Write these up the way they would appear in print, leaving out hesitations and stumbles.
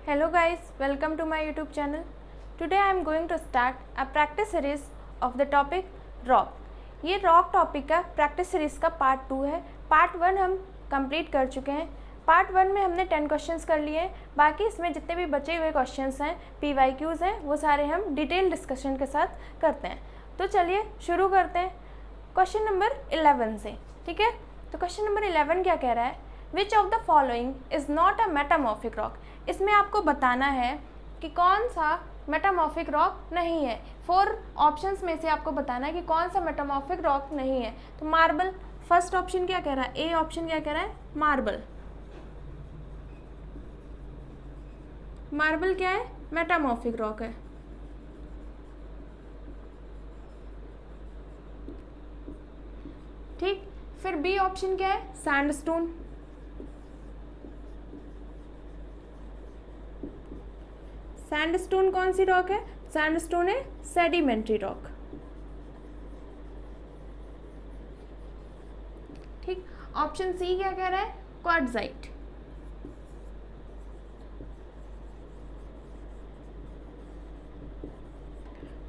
Hello guys, welcome to my YouTube channel. Today I am going to start a practice series of the topic rock. ये rock topic का practice series का part 2 है. Part 1 हम complete कर चुके हैं. Part 1 में हमने 10 क्वेश्चंस कर लिए हैं. बाकी इसमें जितने भी बचे हुए क्वेश्चंस हैं, PYQs हैं, वो सारे हम डिटेल डिस्कशन के साथ करते हैं. तो चलिए शुरू करते हैं क्वेश्चन नंबर 11 से. ठीक है, तो क्वेश्चन नंबर 11 क्या कह रहा है? Which of the following is not a metamorphic rock. इसमें आपको बताना है कि कौन सा मेटामॉर्फिक रॉक नहीं है. 4 ऑप्शंस में से आपको बताना है कि कौन सा मेटामॉर्फिक रॉक नहीं है. तो मार्बल, फर्स्ट ऑप्शन क्या कह रहा है? ए ऑप्शन क्या कह रहा है? मार्बल. मार्बल क्या है? मेटामॉर्फिक रॉक है. ठीक, फिर बी ऑप्शन क्या है? सैंडस्टोन. सैंडस्टोन कौन सी रॉक है? सैंडस्टोन है सेडिमेंट्री रॉक. ठीक, ऑप्शन सी क्या कह रहा है? क्वार्ट्जाइट.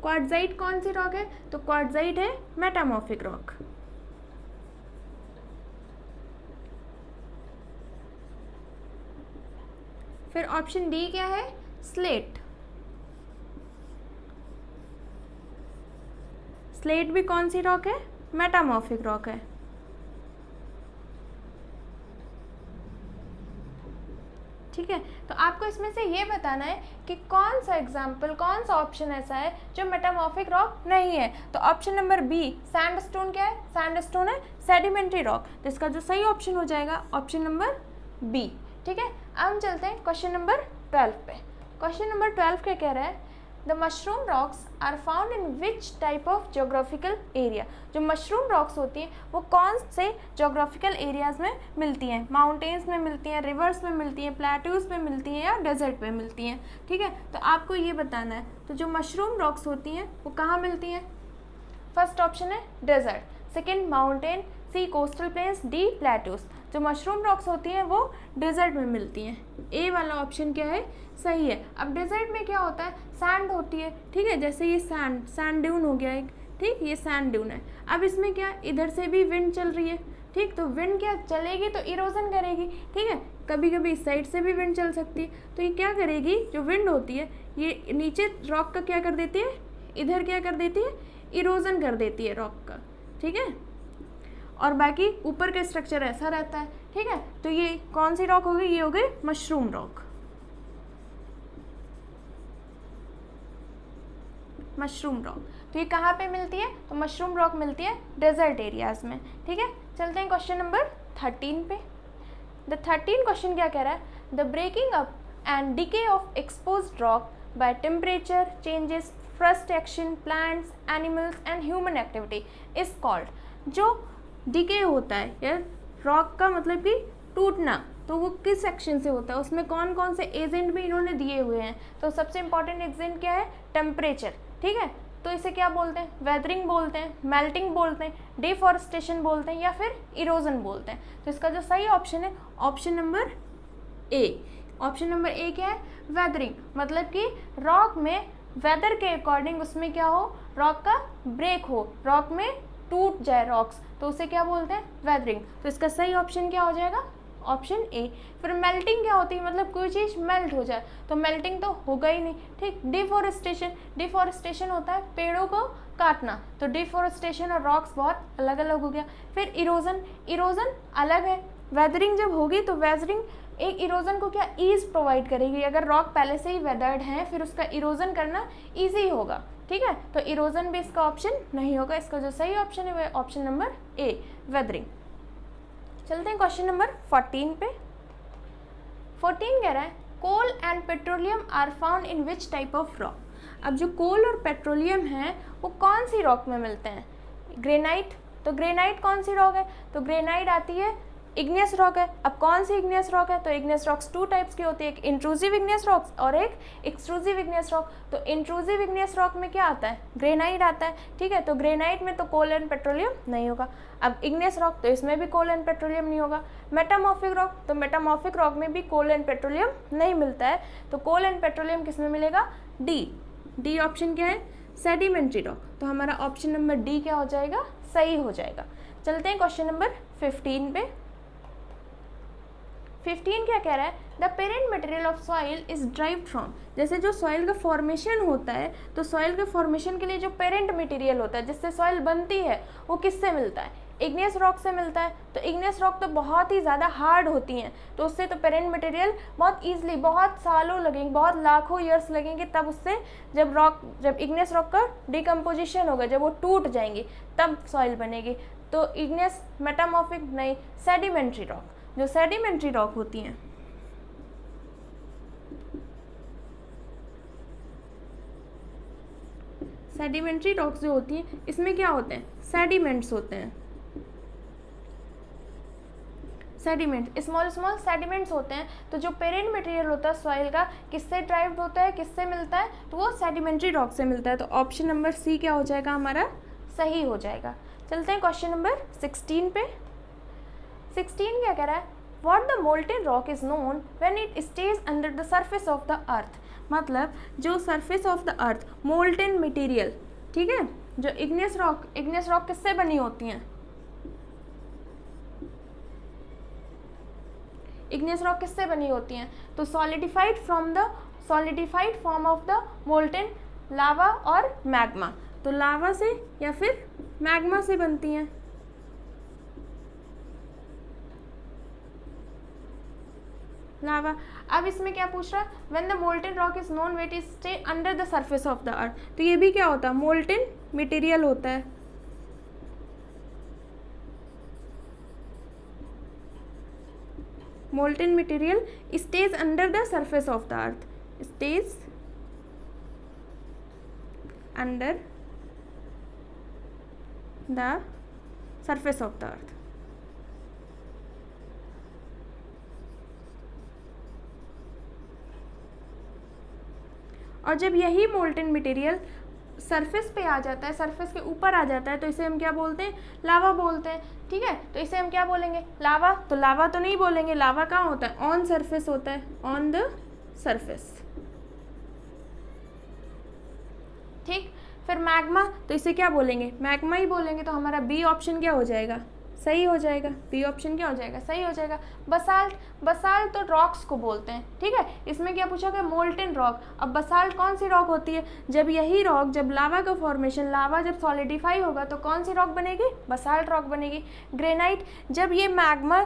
क्वार्ट्जाइट कौन सी रॉक है? तो क्वार्ट्जाइट है मेटामॉर्फिक रॉक. फिर ऑप्शन डी क्या है? स्लेट. स्लेट भी कौन सी रॉक है? मेटामॉर्फिक रॉक है. ठीक है, तो आपको इसमें से ये बताना है कि कौन सा एग्जाम्पल, कौन सा ऑप्शन ऐसा है जो मेटामॉर्फिक रॉक नहीं है. तो ऑप्शन नंबर बी सैंडस्टोन क्या है? सैंडस्टोन है सेडिमेंट्री रॉक. तो इसका जो सही ऑप्शन हो जाएगा ऑप्शन नंबर बी. ठीक है, अब हम चलते हैं क्वेश्चन नंबर 12 पे. क्वेश्चन नंबर 12 क्या कह रहा है? The mushroom rocks are found in which type of geographical area. जो मशरूम रॉक्स होती हैं वो कौन से जोग्राफिकल एरियाज में मिलती हैं? माउंटेन्स में मिलती हैं, रिवर्स में मिलती हैं, प्लेट्यूज में मिलती हैं या डेजर्ट में मिलती हैं. ठीक है, तो आपको ये बताना है. तो जो मशरूम रॉक्स होती हैं वो कहाँ मिलती हैं? फर्स्ट ऑप्शन है डेजर्ट, सेकेंड माउंटेन, सी कोस्टल प्लेन्स, डी प्लेट्यूज. जो मशरूम रॉक्स होती हैं वो डेजर्ट में मिलती हैं. ए वाला ऑप्शन क्या है? सही है. अब डेजर्ट में क्या होता है? सैंड होती है. ठीक है, जैसे ये सैंड ड्यून हो गया एक. ठीक, ये सैंड ड्यून है. अब इसमें क्या, इधर से भी विंड चल रही है. ठीक, तो विंड क्या चलेगी तो इरोजन करेगी. ठीक है, कभी कभी इस साइड से भी विंड चल सकती है. तो ये क्या करेगी? जो विंड होती है ये नीचे रॉक का क्या कर देती है? इधर क्या कर देती है? इरोजन कर देती है रॉक का. ठीक है, और बाकी ऊपर का स्ट्रक्चर ऐसा रहता है. ठीक है, तो ये कौन सी रॉक हो गई? ये हो गई मशरूम रॉक. Mushroom rock. तो ये कहाँ पे मिलती है? तो मशरूम रॉक मिलती है डेजर्ट एरियाज में. ठीक है, चलते हैं क्वेश्चन नंबर 13 पे. द 13 क्वेश्चन क्या कह रहा है? The breaking up and decay of exposed rock by temperature changes, first action, plants, animals and human activity is called. जो डिके होता है या रॉक का मतलब कि टूटना, तो वो किस सेक्शन से होता है? उसमें कौन कौन से एजेंट भी इन्होंने दिए हुए हैं. तो सबसे इंपॉर्टेंट एजेंट क्या है? टेम्परेचर. ठीक है, तो इसे क्या बोलते हैं? वेदरिंग बोलते हैं, मेल्टिंग बोलते हैं, डिफॉरेस्टेशन बोलते हैं या फिर इरोजन बोलते हैं. तो इसका जो सही ऑप्शन है option number A. Option number A क्या है? वेदरिंग. मतलब कि रॉक में वेदर के अकॉर्डिंग उसमें क्या हो? रॉक का ब्रेक हो, रॉक में टूट जाए रॉक्स, तो उसे क्या बोलते हैं? वेदरिंग. तो इसका सही ऑप्शन क्या हो जाएगा? Option A. फिर मेल्टिंग क्या होती है? मतलब कोई चीज़ मेल्ट हो जाए, तो मेल्टिंग तो होगा ही नहीं. ठीक, डिफॉरेस्टेशन. डिफॉरेस्टेशन होता है पेड़ों को काटना, तो डिफॉरेस्टेशन और रॉक्स बहुत अलग अलग हो गया. फिर इरोजन. इरोजन अलग है. वेदरिंग जब होगी तो वेदरिंग एक इरोजन को क्या ईज प्रोवाइड करेगी. अगर रॉक पहले से ही वेदर्ड है फिर उसका इरोजन करना ईजी होगा. ठीक है, तो इरोजन भी इसका ऑप्शन नहीं होगा. इसका जो सही ऑप्शन है वो ऑप्शन नंबर ए, वेदरिंग. चलते हैं क्वेश्चन नंबर 14 पे. 14 कह रहा है coal and petroleum are found in which type of rock. अब जो कोल और पेट्रोलियम है वो कौन सी रॉक में मिलते हैं? ग्रेनाइट. तो ग्रेनाइट कौन सी रॉक है? तो ग्रेनाइट आती है इग्नियस रॉक है। अब कौन सी इग्नियस रॉक है? तो इग्नियस रॉक्स 2 टाइप्स की होती है, एक इंट्रूसिव इग्नियस रॉक्स और एक एक्सट्रूसिव इग्नियस रॉक। तो इंट्रूसिव इग्नियस रॉक में क्या आता है? ग्रेनाइट आता है, ठीक है। तो ग्रेनाइट में तो कोल एंड पेट्रोलियम नहीं होगा। अब इग्नियस रॉक, तो इसमें भी कोल एंड पेट्रोलियम नहीं होगा। मेटामॉर्फिक रॉक, तो मेटामॉर्फिक रॉक में भी कोल एंड पेट्रोलियम नहीं मिलता है। तो कोल एंड पेट्रोलियम किस में मिलेगा? डी ऑप्शन क्या है? Sedimentary rock. तो हमारा ऑप्शन नंबर डी क्या हो जाएगा? सही हो जाएगा। चलते हैं क्वेश्चन नंबर 15 पे। 15 क्या कह रहा है? The parent material of soil is derived from, जैसे जो सॉइल का फॉर्मेशन होता है, तो सॉइल के फॉर्मेशन के लिए जो पेरेंट मटेरियल होता है जिससे सॉइल बनती है, वो किससे मिलता है? इग्नियस रॉक से मिलता है। तो इग्नियस रॉक तो बहुत ही ज़्यादा हार्ड होती हैं, तो उससे तो पेरेंट मटेरियल बहुत ईजिली, बहुत सालों लगेंगे, बहुत लाखों ईयर्स लगेंगे, तब उससे जब इग्नियस रॉक का डिकम्पोजिशन होगा, जब वो टूट जाएंगी, तब सॉइल बनेगी। तो इग्नियस, मेटामॉर्फिक नहीं, सेडिमेंट्री रॉक, जो सेडिमेंट्री रॉक होती हैं, सेडिमेंट्री रॉक्स जो होती हैं, इसमें क्या होते हैं? सेडिमेंट्स होते हैं, सेडिमेंट, स्मॉल सेडिमेंट्स होते हैं। तो जो पेरेंट मटेरियल होता है सॉइल का, किससे ड्राइव्ड होता है, किससे मिलता है? तो वो सेडिमेंट्री रॉक से मिलता है। तो ऑप्शन नंबर सी क्या हो जाएगा हमारा? सही हो जाएगा। चलते हैं क्वेश्चन नंबर 16 पे। 16 क्या कह रहा है? What the molten rock is known when it stays under the surface of the earth, मतलब जो surface of the earth, molten material, ठीक है, जो इग्नियस रॉक किससे बनी होती हैं? इग्नियस रॉक किससे बनी होती हैं? तो solidified form of the molten लावा और मैग्मा। तो लावा से या फिर मैग्मा से बनती हैं। लावा। अब इसमें क्या पूछ रहा है? When the molten rock is known wet is stay under the surface of the earth. तो ये भी क्या होता है? मोल्टेन मटेरियल होता है। Molten material stage under the surface of the earth, stage under the surface of the अर्थ। और जब यही मोल्टेन मटेरियल सरफेस पे आ जाता है, सरफेस के ऊपर आ जाता है, तो इसे हम क्या बोलते हैं? लावा बोलते हैं, ठीक है। तो इसे हम क्या बोलेंगे? लावा। तो लावा तो नहीं बोलेंगे, लावा कहाँ होता है? ऑन सरफेस होता है, ऑन द सरफेस, ठीक। फिर मैग्मा, तो इसे क्या बोलेंगे? मैग्मा ही बोलेंगे। तो हमारा बी ऑप्शन क्या हो जाएगा? सही हो जाएगा। बी ऑप्शन क्या हो जाएगा? सही हो जाएगा। बसाल्ट तो रॉक्स को बोलते हैं, ठीक है। इसमें क्या पूछा गया? Molten rock. अब बसाल्ट कौन सी रॉक होती है? जब यही रॉक, जब लावा का फॉर्मेशन, लावा जब सॉलिडिफाई होगा, तो कौन सी रॉक बनेगी? बसाल्ट रॉक बनेगी। ग्रेनाइट, जब ये मैग्मा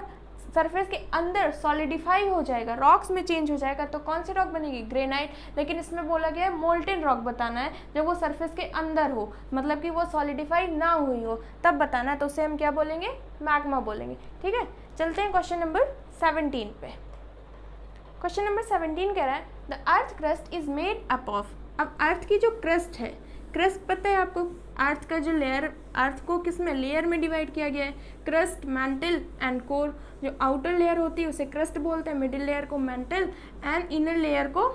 सरफेस के अंदर सॉलिडिफाई हो जाएगा, रॉक्स में चेंज हो जाएगा, तो कौन सी रॉक बनेगी? ग्रेनाइट। लेकिन इसमें बोला गया है मोल्टेन रॉक बताना है, जब वो सरफेस के अंदर हो, मतलब कि वो सॉलिडिफाई ना हुई हो, तब बताना है। तो उसे हम क्या बोलेंगे? मैग्मा बोलेंगे, ठीक है। चलते हैं क्वेश्चन नंबर 17 पे। क्वेश्चन नंबर 17 कह रहा है the earth crust is made up of. अब अर्थ की जो क्रस्ट है, क्रस्ट पता है आपको? अर्थ का जो लेयर, अर्थ को किस में? लेयर में डिवाइड किया गया है, क्रस्ट, मैंटल एंड कोर। जो आउटर लेयर होती है उसे क्रस्ट बोलते हैं, मिडिल लेयर को मैंटल एंड इनर लेयर को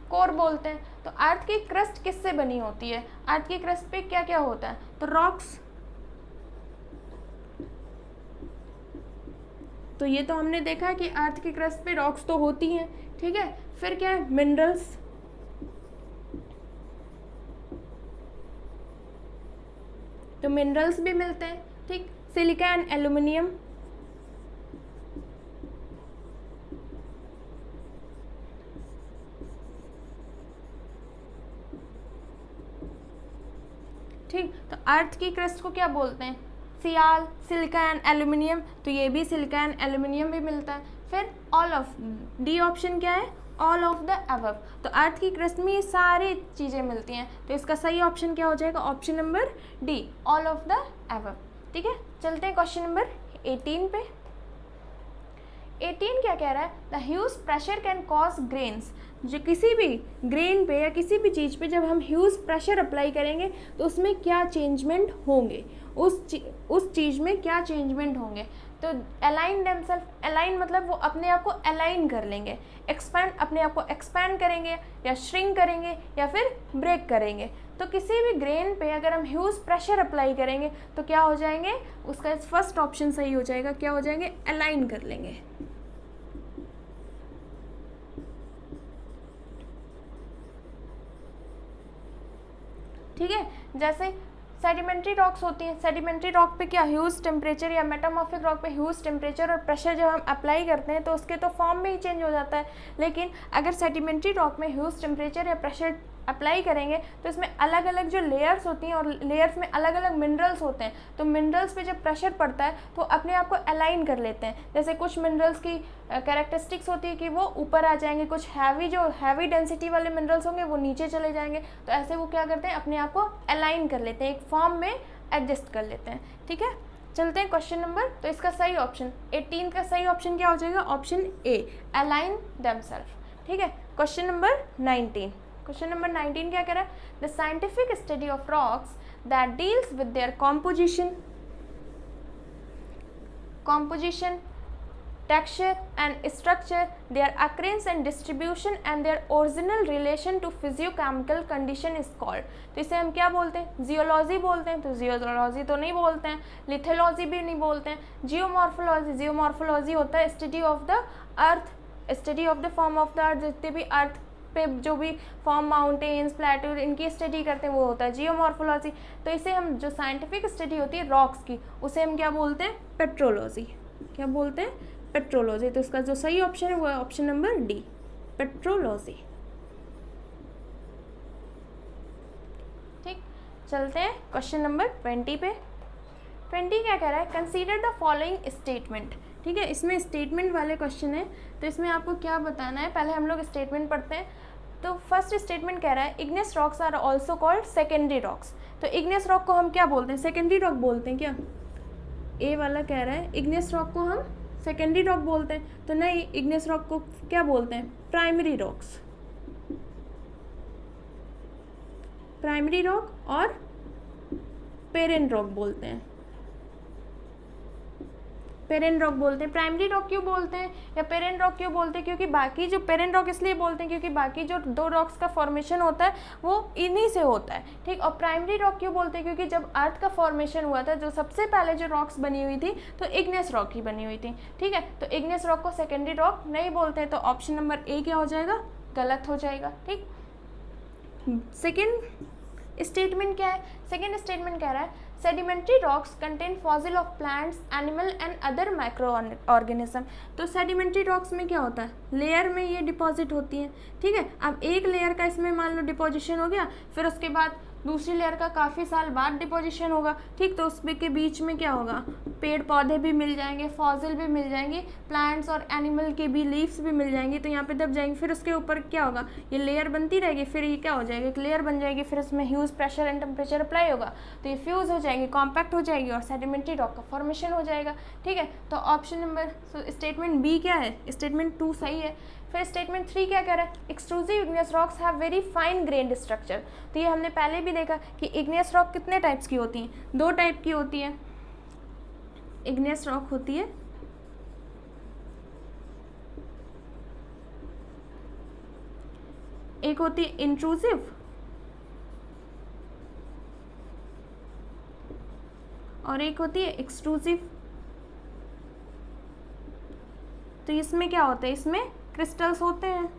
कोर बोलते हैं। तो अर्थ की क्रस्ट किससे बनी होती है? अर्थ की क्रस्ट पे क्या क्या होता है? तो रॉक्स। तो ये तो हमने देखा कि अर्थ की क्रस्ट पे रॉक्स तो होती हैं, ठीक है। फिर क्या है? मिनरल्स, तो मिनरल्स भी मिलते हैं, ठीक। सिलिका एंड एल्यूमिनियम, ठीक। तो अर्थ की क्रस्ट को क्या बोलते हैं? सियाल, सिलिका एंड एल्यूमिनियम। तो ये भी सिलिका एंड एल्यूमिनियम भी मिलता है। फिर ऑल ऑफ, डी ऑप्शन क्या है? All of the above. तो अर्थ की क्रस्ट में ये सारी चीज़ें मिलती हैं, तो इसका सही ऑप्शन क्या हो जाएगा? Option number D, all of the above, ठीक है। चलते हैं क्वेश्चन नंबर 18 पे। 18 क्या कह रहा है? The huge pressure can cause grains. जो किसी भी ग्रेन पे या किसी भी चीज़ पे जब हम ह्यूज प्रेशर अप्लाई करेंगे, तो उसमें क्या चेंजमेंट होंगे, उस चीज़ में क्या चेंजमेंट होंगे। तो अलाइन देमसेल्फ, अलाइन मतलब वो अपने आप को अलाइन कर लेंगे, एक्सपैंड अपने आप को एक्सपैंड करेंगे या श्रिंक करेंगे या फिर ब्रेक करेंगे। तो किसी भी ग्रेन पे अगर हम ह्यूज प्रेशर अप्लाई करेंगे तो क्या हो जाएंगे, उसका फर्स्ट ऑप्शन सही हो जाएगा, क्या हो जाएंगे, अलाइन कर लेंगे। ठीक है, जैसे सेडिमेंट्री रॉक्स होती हैं, सेडिमेंट्री रॉक पे क्या ह्यूज टेम्परेचर या मेटामॉर्फिक रॉक पे ह्यूज टेम्परेचर और प्रेशर जब हम अप्लाई करते हैं तो उसके तो फॉर्म में ही चेंज हो जाता है। लेकिन अगर सेडिमेंट्री रॉक में ह्यूज टेम्परेचर या प्रेशर अप्लाई करेंगे तो इसमें अलग अलग जो लेयर्स होती हैं और लेयर्स में अलग अलग मिनरल्स होते हैं, तो मिनरल्स पे जब प्रेशर पड़ता है तो अपने आप को अलाइन कर लेते हैं। जैसे कुछ मिनरल्स की कैरेक्टरिस्टिक्स होती है कि वो ऊपर आ जाएंगे, कुछ हैवी डेंसिटी वाले मिनरल्स होंगे वो नीचे चले जाएंगे, तो ऐसे वो क्या करते हैं, अपने आप को अलाइन कर लेते हैं, एक फॉर्म में एडजस्ट कर लेते हैं। ठीक है, चलते हैं क्वेश्चन नंबर, तो इसका सही ऑप्शन 18 का सही ऑप्शन क्या हो जाएगा, ऑप्शन ए, अलाइन देमसेल्फ। ठीक है, क्वेश्चन नंबर 19, क्वेश्चन नंबर 19 क्या कह रहा है, the scientific study of rocks that deals with their composition, texture and structure, their occurrence and distribution and their original relation to physiochemical condition is called। तो इसे हम क्या बोलते हैं, जियोलॉजी बोलते हैं। तो जियोलॉजी तो नहीं बोलते हैं, लिथोलॉजी भी नहीं बोलते हैं, जियोमॉर्फोलॉजी होता है study of the earth, study of the form of the अर्थ, जितने भी अर्थ पे जो भी फॉर्म, माउंटेन्स, प्लेटू, इनकी स्टडी करते हैं वो होता है जियोमॉर्फोलॉजी। तो इसे हम जो साइंटिफिक स्टडी होती है रॉक्स की, उसे हम क्या बोलते हैं, पेट्रोलॉजी। क्या बोलते हैं, पेट्रोलॉजी। तो इसका जो सही ऑप्शन है वो है ऑप्शन नंबर डी, पेट्रोलॉजी। ठीक, चलते हैं क्वेश्चन नंबर 20 पे। 20 क्या कह रहा है, कंसीडर द फॉलोइंग स्टेटमेंट। ठीक है, इसमें स्टेटमेंट वाले क्वेश्चन है, तो इसमें आपको क्या बताना है, पहले हम लोग स्टेटमेंट पढ़ते हैं। तो फर्स्ट स्टेटमेंट कह रहा है, igneous rocks are also called secondary rocks. तो इग्नियस रॉक को हम क्या बोलते हैं, सेकेंडरी रॉक बोलते हैं क्या, ए वाला कह रहा है इग्नियस रॉक को हम सेकेंडरी रॉक बोलते हैं, तो नहीं, इग्नियस रॉक को क्या बोलते हैं, प्राइमरी रॉक्स, प्राइमरी रॉक और पेरेंट रॉक बोलते हैं, पेरेंट रॉक बोलते हैं। प्राइमरी रॉक क्यों बोलते हैं या पेरेंट रॉक क्यों बोलते हैं, क्योंकि बाकी जो पेरेंट रॉक इसलिए बोलते हैं क्योंकि बाकी जो दो रॉक्स का फॉर्मेशन होता है वो इन्हीं से होता है। ठीक, और प्राइमरी रॉक क्यों बोलते हैं, क्योंकि जब अर्थ का फॉर्मेशन हुआ था, जो सबसे पहले जो रॉक्स बनी हुई थी तो इग्नियस रॉक ही बनी हुई थी। ठीक है, तो इग्नियस रॉक को सेकेंडरी रॉक नहीं बोलते हैं, तो ऑप्शन नंबर ए क्या हो जाएगा, गलत हो जाएगा। ठीक, सेकेंड स्टेटमेंट क्या है, सेकेंड स्टेटमेंट कह रहा है, sedimentary rocks contain fossil of plants, animal and other micro organism. तो सेडिमेंट्री रॉक्स में क्या होता है, लेयर में ये डिपॉजिट होती हैं। ठीक है, अब एक लेयर का इसमें मान लो डिपोजिशन हो गया, फिर उसके बाद दूसरी लेयर का काफ़ी साल बाद डिपोजिशन होगा। ठीक, तो उसमें के बीच में क्या होगा, पेड़ पौधे भी मिल जाएंगे, फॉसिल भी मिल जाएंगे, प्लांट्स और एनिमल के भी लीव्स भी मिल जाएंगी, तो यहाँ पे दब जाएंगे, फिर उसके ऊपर क्या होगा, ये लेयर बनती रहेगी, फिर ये क्या हो जाएगी, एक लेयर बन जाएगी, फिर उसमें huge pressure and temperature apply होगा, तो ये फ्यूज हो जाएंगी, कॉम्पैक्ट हो जाएगी और सेडिमेंट्री रॉक का फॉर्मेशन हो जाएगा। ठीक है, तो ऑप्शन नंबर स्टेटमेंट बी क्या है, स्टेटमेंट 2 सही है। फिर स्टेटमेंट 3 क्या कह रहा है, extrusive igneous rocks have very fine grand structure. तो ये हमने पहले भी देखा कि इग्नियस रॉक कितने टाइप्स की होती हैं, 2 टाइप की होती है इग्नियस रॉक होती है, एक होती है इंट्रूसिव और एक होती है एक्सट्रूसिव। तो इसमें क्या होता है, इसमें क्रिस्टल्स होते हैं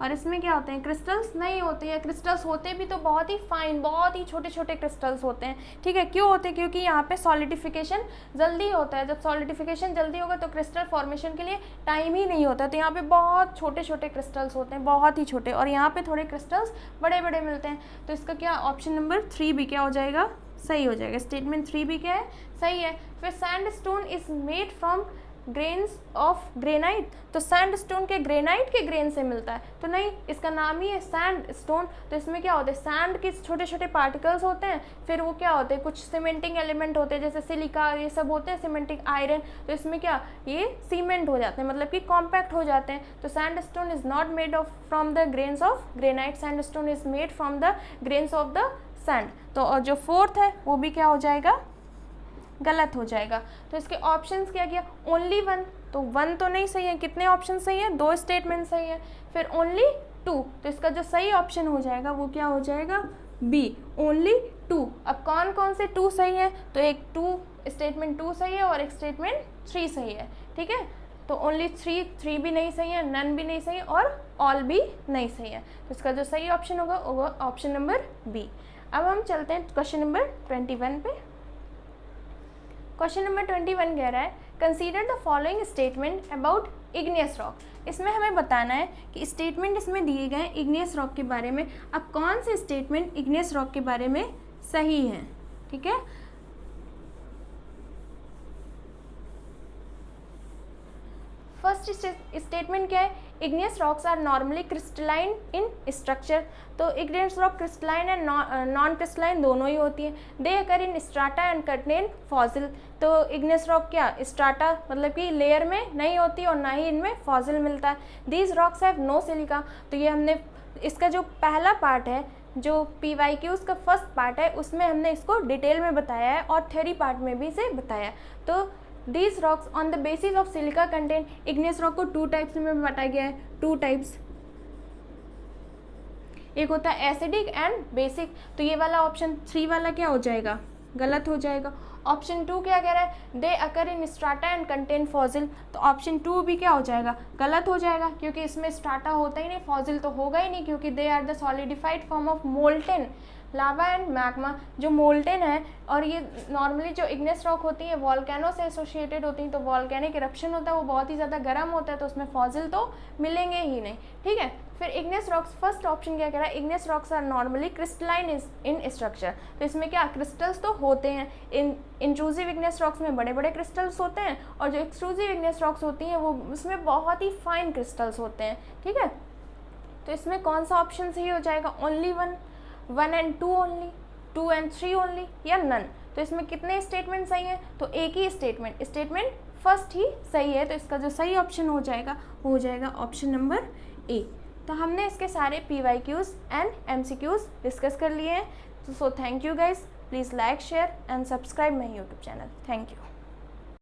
और इसमें क्या होते हैं, क्रिस्टल्स नहीं होते हैं, क्रिस्टल्स होते भी तो बहुत ही फाइन, बहुत ही छोटे छोटे क्रिस्टल्स होते हैं। ठीक है, क्यों होते हैं, क्योंकि यहाँ पे सॉलिडिफिकेशन जल्दी होता है, जब सॉलिडिफिकेशन जल्दी होगा तो क्रिस्टल फॉर्मेशन के लिए टाइम ही नहीं होता, तो यहाँ पे बहुत छोटे छोटे क्रिस्टल्स होते हैं, बहुत ही छोटे, और यहाँ पे थोड़े क्रिस्टल्स बड़े बड़े मिलते हैं। तो इसका क्या ऑप्शन नंबर 3 भी क्या हो जाएगा, सही हो जाएगा। स्टेटमेंट 3 भी क्या है, सही है। फिर sandstone is made from grains of granite. तो सैंडस्टोन के ग्रेनाइट के ग्रेन से मिलता है, तो नहीं, इसका नाम ही है सैंड स्टोन। तो इसमें क्या होता है, सैंड के छोटे छोटे पार्टिकल्स होते हैं, फिर वो क्या होते हैं, कुछ सीमेंटिंग एलिमेंट होते हैं, जैसे सिलिका ये सब होते हैं, सीमेंटिंग आयरन, तो इसमें क्या, ये सीमेंट हो जाते हैं, मतलब कि कॉम्पैक्ट हो जाते हैं। तो sandstone is not made of from the grains of granite, sandstone is made from the grains of the sand. तो और जो 4th है वो भी क्या हो जाएगा, गलत हो जाएगा। तो इसके ऑप्शंस क्या किया, ओनली वन, तो वन तो नहीं सही है, कितने ऑप्शन सही है, 2 स्टेटमेंट सही है। फिर ओनली 2, तो इसका जो सही ऑप्शन हो जाएगा वो क्या हो जाएगा, बी, ओनली 2। अब कौन कौन से 2 सही है, तो एक 2 स्टेटमेंट 2 सही है और एक स्टेटमेंट 3 सही है, ठीक है। तो ओनली 3 भी नहीं सही है, नन भी नहीं सही है और ऑल भी नहीं सही है। तो इसका जो सही ऑप्शन होगा वो ऑप्शन नंबर बी। अब हम चलते हैं क्वेश्चन नंबर 21 पे। क्वेश्चन नंबर 21 कह रहा है consider the following statement about igneous rock. इसमें हमें बताना है कि स्टेटमेंट इसमें दिए गए इग्नियस रॉक के बारे में, अब कौन से स्टेटमेंट इग्नियस रॉक के बारे में सही हैं, ठीक है। फर्स्ट स्टेटमेंट क्या है, igneous rocks are normally crystalline in structure. तो igneous rock crystalline and non crystalline दोनों ही होती हैं। They occur in strata and contain fossil. तो इग्नियस रॉक क्या, स्ट्राटा मतलब कि लेयर में नहीं होती और ना ही इनमें फॉसिल मिलता है। These rocks have no silica. तो ये हमने इसका जो पहला पार्ट है, जो PYQs का फर्स्ट पार्ट है, उसमें हमने इसको डिटेल में बताया है और थ्योरी पार्ट में भी इसे बताया। तो These rocks on the basis of silica contain, igneous rock को 2 टाइप्स में बांटा गया है, 2 टाइप्स, एक होता है एसिडिक एंड बेसिक। तो ये वाला ऑप्शन 3 वाला क्या हो जाएगा, गलत हो जाएगा। ऑप्शन 2 क्या कह रहा है, दे occur in strata and contain fossil. तो ऑप्शन 2 भी क्या हो जाएगा, गलत हो जाएगा, क्योंकि इसमें स्ट्राटा होता ही नहीं, फॉसिल तो होगा ही नहीं, क्योंकि they are the solidified form of molten lava and magma. जो मोल्टेन है, और ये नॉर्मली जो इग्नियस रॉक होती है वॉल्केनो से एसोसिएटेड होती हैं, तो वॉल्केनिक इरप्शन होता है, वो बहुत ही ज़्यादा गर्म होता है, तो उसमें फॉसिल तो मिलेंगे ही नहीं, ठीक है। फिर इग्नियस रॉक्स, फर्स्ट ऑप्शन क्या कह रहा है, igneous rocks are normally crystalline in structure. तो इसमें क्या, क्रिस्टल्स तो होते हैं, इंट्रूसिव इग्नियस रॉक्स में बड़े बड़े क्रिस्टल्स होते हैं, और जो एक्सक्लूसिव इग्नियस रॉक्स होती हैं वो उसमें बहुत ही फाइन क्रिस्टल्स होते हैं, ठीक है। तो इसमें कौन सा ऑप्शन सही हो जाएगा, only 1 and 2 only, 2 and 3 only, या नन। तो इसमें कितने स्टेटमेंट सही हैं, तो एक ही स्टेटमेंट फर्स्ट ही सही है। तो इसका जो सही ऑप्शन हो जाएगा वो हो जाएगा ऑप्शन नंबर ए। तो हमने इसके सारे PYQs एंड MCQs डिस्कस कर लिए हैं। So thank you guys, please like, share and subscribe my YouTube channel. Thank you.